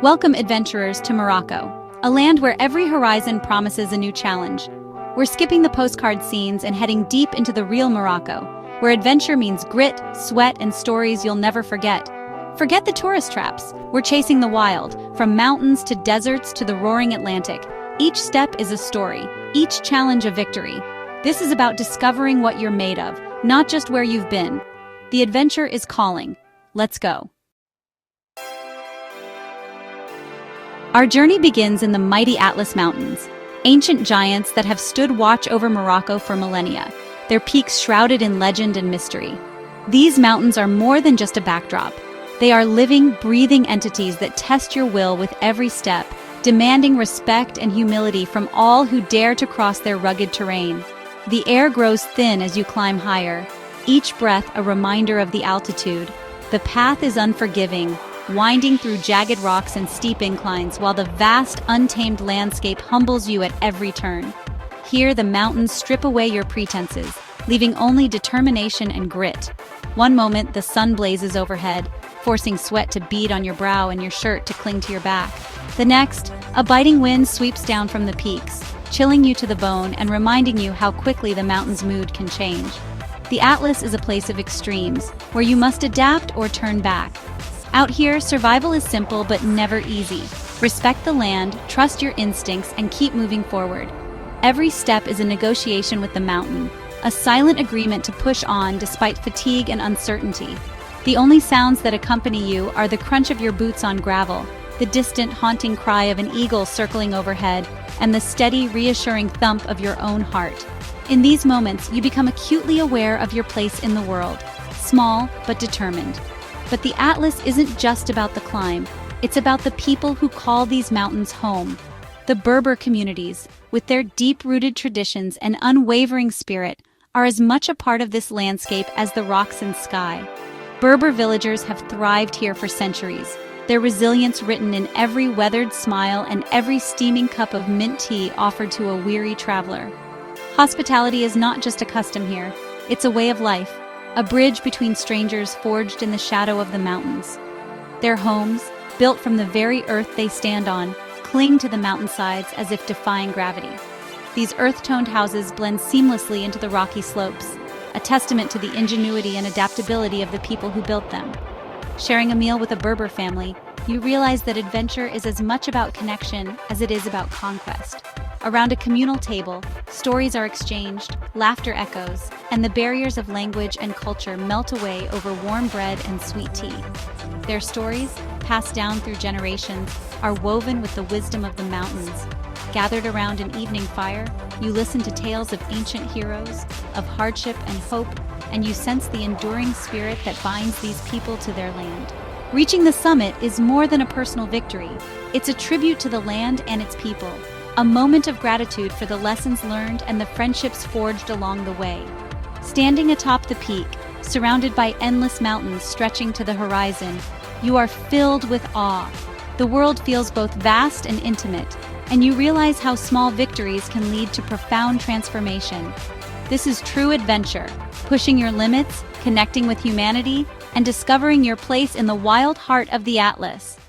Welcome, adventurers, to Morocco, a land where every horizon promises a new challenge. We're skipping the postcard scenes and heading deep into the real Morocco, where adventure means grit, sweat, and stories you'll never forget. Forget the tourist traps. We're chasing the wild, from mountains to deserts to the roaring Atlantic. Each step is a story, each challenge a victory. This is about discovering what you're made of, not just where you've been. The adventure is calling. Let's go. Our journey begins in the mighty Atlas Mountains, ancient giants that have stood watch over Morocco for millennia, their peaks shrouded in legend and mystery. These mountains are more than just a backdrop. They are living, breathing entities that test your will with every step, demanding respect and humility from all who dare to cross their rugged terrain. The air grows thin as you climb higher, each breath a reminder of the altitude. The path is unforgiving, winding through jagged rocks and steep inclines, while the vast, untamed landscape humbles you at every turn. Here, the mountains strip away your pretenses, leaving only determination and grit. One moment, the sun blazes overhead, forcing sweat to bead on your brow and your shirt to cling to your back. The next, a biting wind sweeps down from the peaks, chilling you to the bone and reminding you how quickly the mountain's mood can change. The Atlas is a place of extremes, where you must adapt or turn back. Out here, survival is simple but never easy. Respect the land, trust your instincts, and keep moving forward. Every step is a negotiation with the mountain, a silent agreement to push on despite fatigue and uncertainty. The only sounds that accompany you are the crunch of your boots on gravel, the distant, haunting cry of an eagle circling overhead, and the steady, reassuring thump of your own heart. In these moments, you become acutely aware of your place in the world, small but determined. But the Atlas isn't just about the climb, it's about the people who call these mountains home. The Berber communities, with their deep-rooted traditions and unwavering spirit, are as much a part of this landscape as the rocks and sky. Berber villagers have thrived here for centuries, their resilience written in every weathered smile and every steaming cup of mint tea offered to a weary traveler. Hospitality is not just a custom here, it's a way of life. A bridge between strangers forged in the shadow of the mountains. Their homes, built from the very earth they stand on, cling to the mountainsides as if defying gravity. These earth-toned houses blend seamlessly into the rocky slopes, a testament to the ingenuity and adaptability of the people who built them. Sharing a meal with a Berber family, you realize that adventure is as much about connection as it is about conquest. Around a communal table, stories are exchanged, laughter echoes, and the barriers of language and culture melt away over warm bread and sweet tea. Their stories, passed down through generations, are woven with the wisdom of the mountains. Gathered around an evening fire, you listen to tales of ancient heroes, of hardship and hope, and you sense the enduring spirit that binds these people to their land. Reaching the summit is more than a personal victory. It's a tribute to the land and its people. A moment of gratitude for the lessons learned and the friendships forged along the way. Standing atop the peak, surrounded by endless mountains stretching to the horizon, you are filled with awe. The world feels both vast and intimate, and you realize how small victories can lead to profound transformation. This is true adventure, pushing your limits, connecting with humanity, and discovering your place in the wild heart of the Atlas.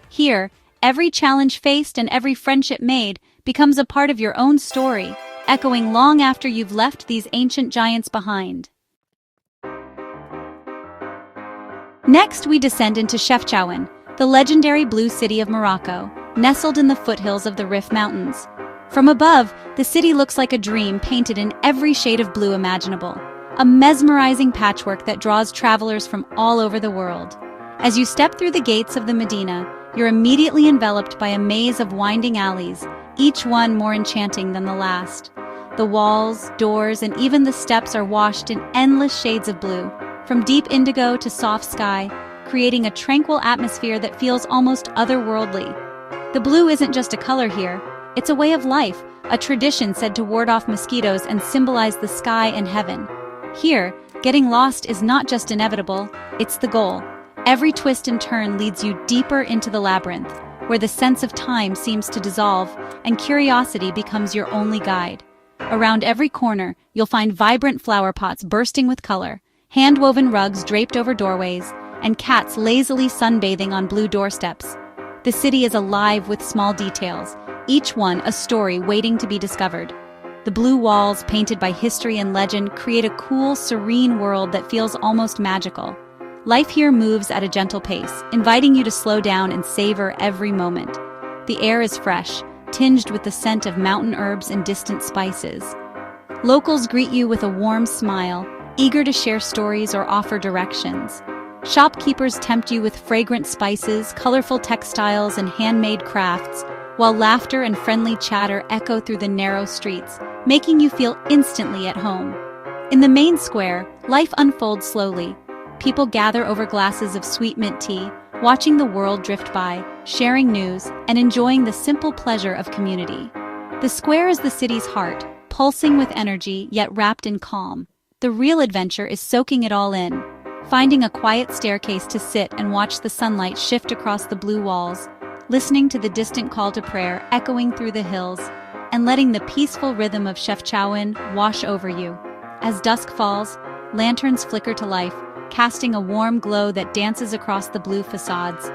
Here, every challenge faced and every friendship made becomes a part of your own story, echoing long after you've left these ancient giants behind. Next, we descend into Chefchaouen, the legendary blue city of Morocco, nestled in the foothills of the Rif Mountains. From above, the city looks like a dream painted in every shade of blue imaginable, a mesmerizing patchwork that draws travelers from all over the world. As you step through the gates of the Medina, you're immediately enveloped by a maze of winding alleys, each one more enchanting than the last. The walls, doors, and even the steps are washed in endless shades of blue, from deep indigo to soft sky, creating a tranquil atmosphere that feels almost otherworldly. The blue isn't just a color here, it's a way of life, a tradition said to ward off mosquitoes and symbolize the sky and heaven. Here, getting lost is not just inevitable, it's the goal. Every twist and turn leads you deeper into the labyrinth, where the sense of time seems to dissolve and curiosity becomes your only guide. Around every corner, you'll find vibrant flower pots bursting with color, hand-woven rugs draped over doorways, and cats lazily sunbathing on blue doorsteps. The city is alive with small details, each one a story waiting to be discovered. The blue walls, painted by history and legend, create a cool, serene world that feels almost magical. Life here moves at a gentle pace, inviting you to slow down and savor every moment. The air is fresh, tinged with the scent of mountain herbs and distant spices. Locals greet you with a warm smile, eager to share stories or offer directions. Shopkeepers tempt you with fragrant spices, colorful textiles, and handmade crafts, while laughter and friendly chatter echo through the narrow streets, making you feel instantly at home. In the main square, life unfolds slowly. People gather over glasses of sweet mint tea, watching the world drift by, sharing news, and enjoying the simple pleasure of community. The square is the city's heart, pulsing with energy yet wrapped in calm. The real adventure is soaking it all in, finding a quiet staircase to sit and watch the sunlight shift across the blue walls, listening to the distant call to prayer echoing through the hills, and letting the peaceful rhythm of Chefchaouen wash over you. As dusk falls, lanterns flicker to life, casting a warm glow that dances across the blue facades.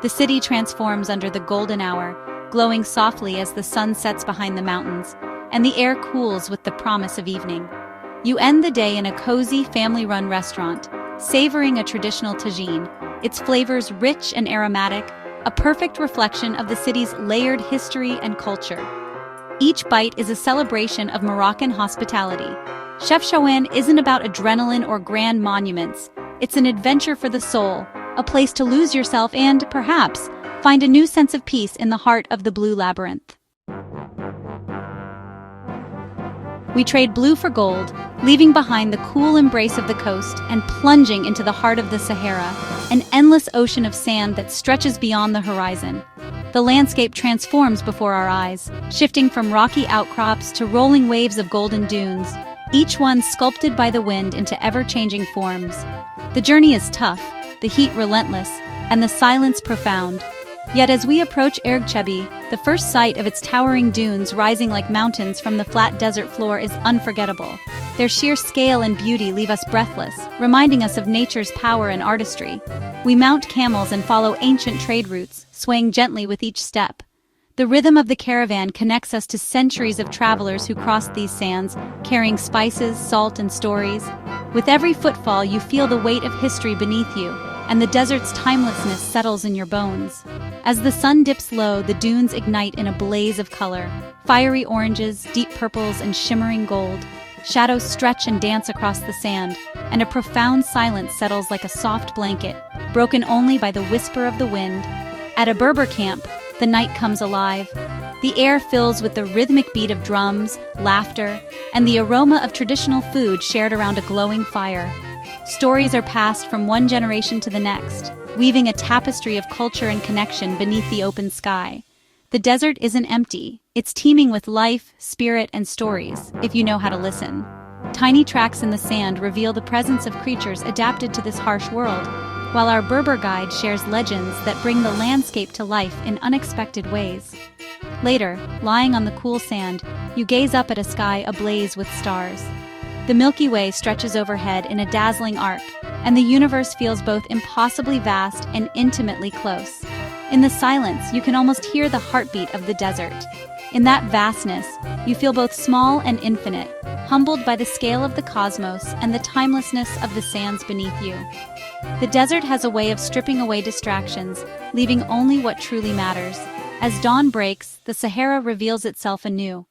The city transforms under the golden hour, glowing softly as the sun sets behind the mountains, and the air cools with the promise of evening. You end the day in a cozy, family-run restaurant, savoring a traditional tagine, its flavors rich and aromatic, a perfect reflection of the city's layered history and culture. Each bite is a celebration of Moroccan hospitality. Chefchaouen isn't about adrenaline or grand monuments. It's an adventure for the soul, a place to lose yourself and, perhaps, find a new sense of peace in the heart of the Blue Labyrinth. We trade blue for gold, leaving behind the cool embrace of the coast and plunging into the heart of the Sahara, an endless ocean of sand that stretches beyond the horizon. The landscape transforms before our eyes, shifting from rocky outcrops to rolling waves of golden dunes, each one sculpted by the wind into ever-changing forms. The journey is tough, the heat relentless, and the silence profound. Yet as we approach Ergchebi, the first sight of its towering dunes rising like mountains from the flat desert floor is unforgettable. Their sheer scale and beauty leave us breathless, reminding us of nature's power and artistry. We mount camels and follow ancient trade routes, swaying gently with each step. The rhythm of the caravan connects us to centuries of travelers who crossed these sands, carrying spices, salt, and stories. With every footfall, you feel the weight of history beneath you, and the desert's timelessness settles in your bones. As the sun dips low, the dunes ignite in a blaze of color. Fiery oranges, deep purples, and shimmering gold. Shadows stretch and dance across the sand, and a profound silence settles like a soft blanket, broken only by the whisper of the wind. At a Berber camp, the night comes alive. The air fills with the rhythmic beat of drums, laughter, and the aroma of traditional food shared around a glowing fire. Stories are passed from one generation to the next, weaving a tapestry of culture and connection beneath the open sky. The desert isn't empty. It's teeming with life, spirit, and stories, if you know how to listen. Tiny tracks in the sand reveal the presence of creatures adapted to this harsh world, while our Berber guide shares legends that bring the landscape to life in unexpected ways. Later, lying on the cool sand, you gaze up at a sky ablaze with stars. The Milky Way stretches overhead in a dazzling arc, and the universe feels both impossibly vast and intimately close. In the silence, you can almost hear the heartbeat of the desert. In that vastness, you feel both small and infinite, humbled by the scale of the cosmos and the timelessness of the sands beneath you. The desert has a way of stripping away distractions, leaving only what truly matters. As dawn breaks, the Sahara reveals itself anew.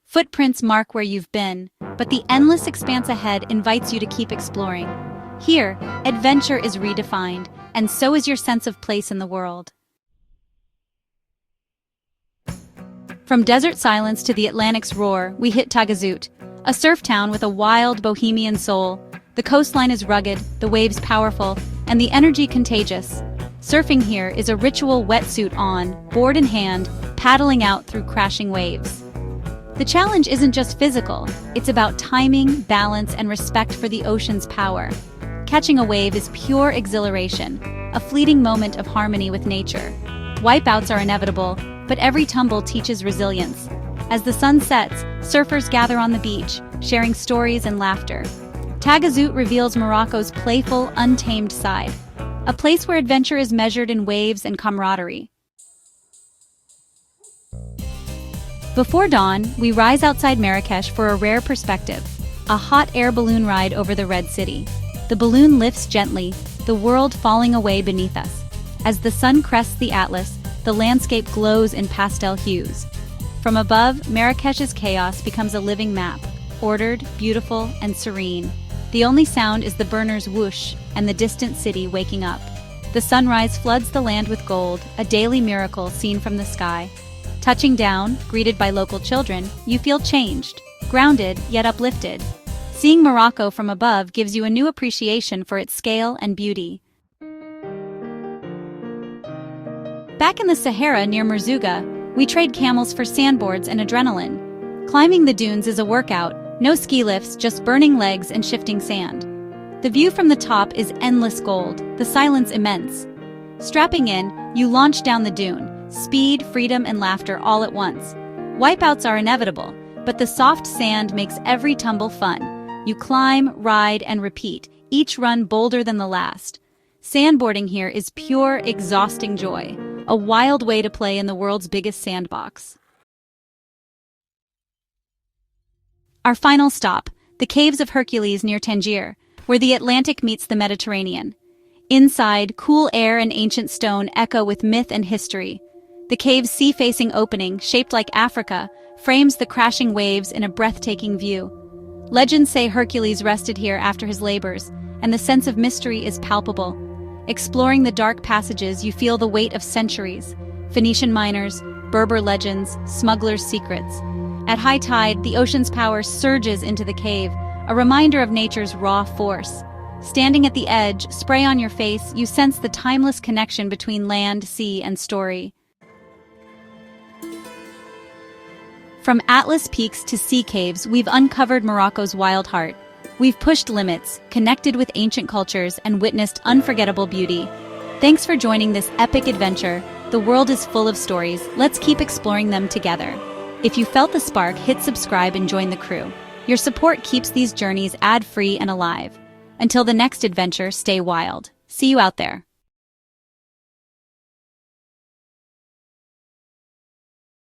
Footprints mark where you've been, but the endless expanse ahead invites you to keep exploring. Here, adventure is redefined, and so is your sense of place in the world. From desert silence to the Atlantic's roar, we hit Tagazout, a surf town with a wild, bohemian soul. The coastline is rugged, the waves powerful, and the energy contagious. Surfing here is a ritual wetsuit on, board in hand, paddling out through crashing waves. The challenge isn't just physical, it's about timing, balance, and respect for the ocean's power. Catching a wave is pure exhilaration, a fleeting moment of harmony with nature. Wipeouts are inevitable, but every tumble teaches resilience. As the sun sets, surfers gather on the beach, sharing stories and laughter. Tagazout reveals Morocco's playful, untamed side. a place where adventure is measured in waves and camaraderie. Before dawn, we rise outside Marrakesh for a rare perspective, a hot air balloon ride over the Red City. The balloon lifts gently, the world falling away beneath us. As the sun crests the Atlas, the landscape glows in pastel hues. From above, Marrakesh's chaos becomes a living map, ordered, beautiful, and serene. The only sound is the burner's whoosh and the distant city waking up. The sunrise floods the land with gold, a daily miracle seen from the sky. Touching down, greeted by local children, you feel changed, grounded yet uplifted. Seeing Morocco from above gives you a new appreciation for its scale and beauty. Back in the Sahara near Merzouga, we trade camels for sandboards and adrenaline. Climbing the dunes is a workout, no ski lifts, just burning legs and shifting sand. The view from the top is endless gold, the silence immense. Strapping in, you launch down the dune. Speed, freedom, and laughter all at once. Wipeouts are inevitable, but the soft sand makes every tumble fun. You climb, ride, and repeat, each run bolder than the last. Sandboarding here is pure, exhausting joy, a wild way to play in the world's biggest sandbox. Our final stop, the Caves of Hercules near Tangier, where the Atlantic meets the Mediterranean. Inside, cool air and ancient stone echo with myth and history. The cave's sea-facing opening, shaped like Africa, frames the crashing waves in a breathtaking view. Legends say Hercules rested here after his labors, and the sense of mystery is palpable. Exploring the dark passages, you feel the weight of centuries: Phoenician miners, Berber legends, smugglers' secrets. At high tide, the ocean's power surges into the cave, a reminder of nature's raw force. Standing at the edge, spray on your face, you sense the timeless connection between land, sea, and story. From Atlas peaks to sea caves, we've uncovered Morocco's wild heart. We've pushed limits, connected with ancient cultures, and witnessed unforgettable beauty. Thanks for joining this epic adventure. The world is full of stories. Let's keep exploring them together. If you felt the spark, hit subscribe and join the crew. Your support keeps these journeys ad-free and alive. Until the next adventure, stay wild. See you out there.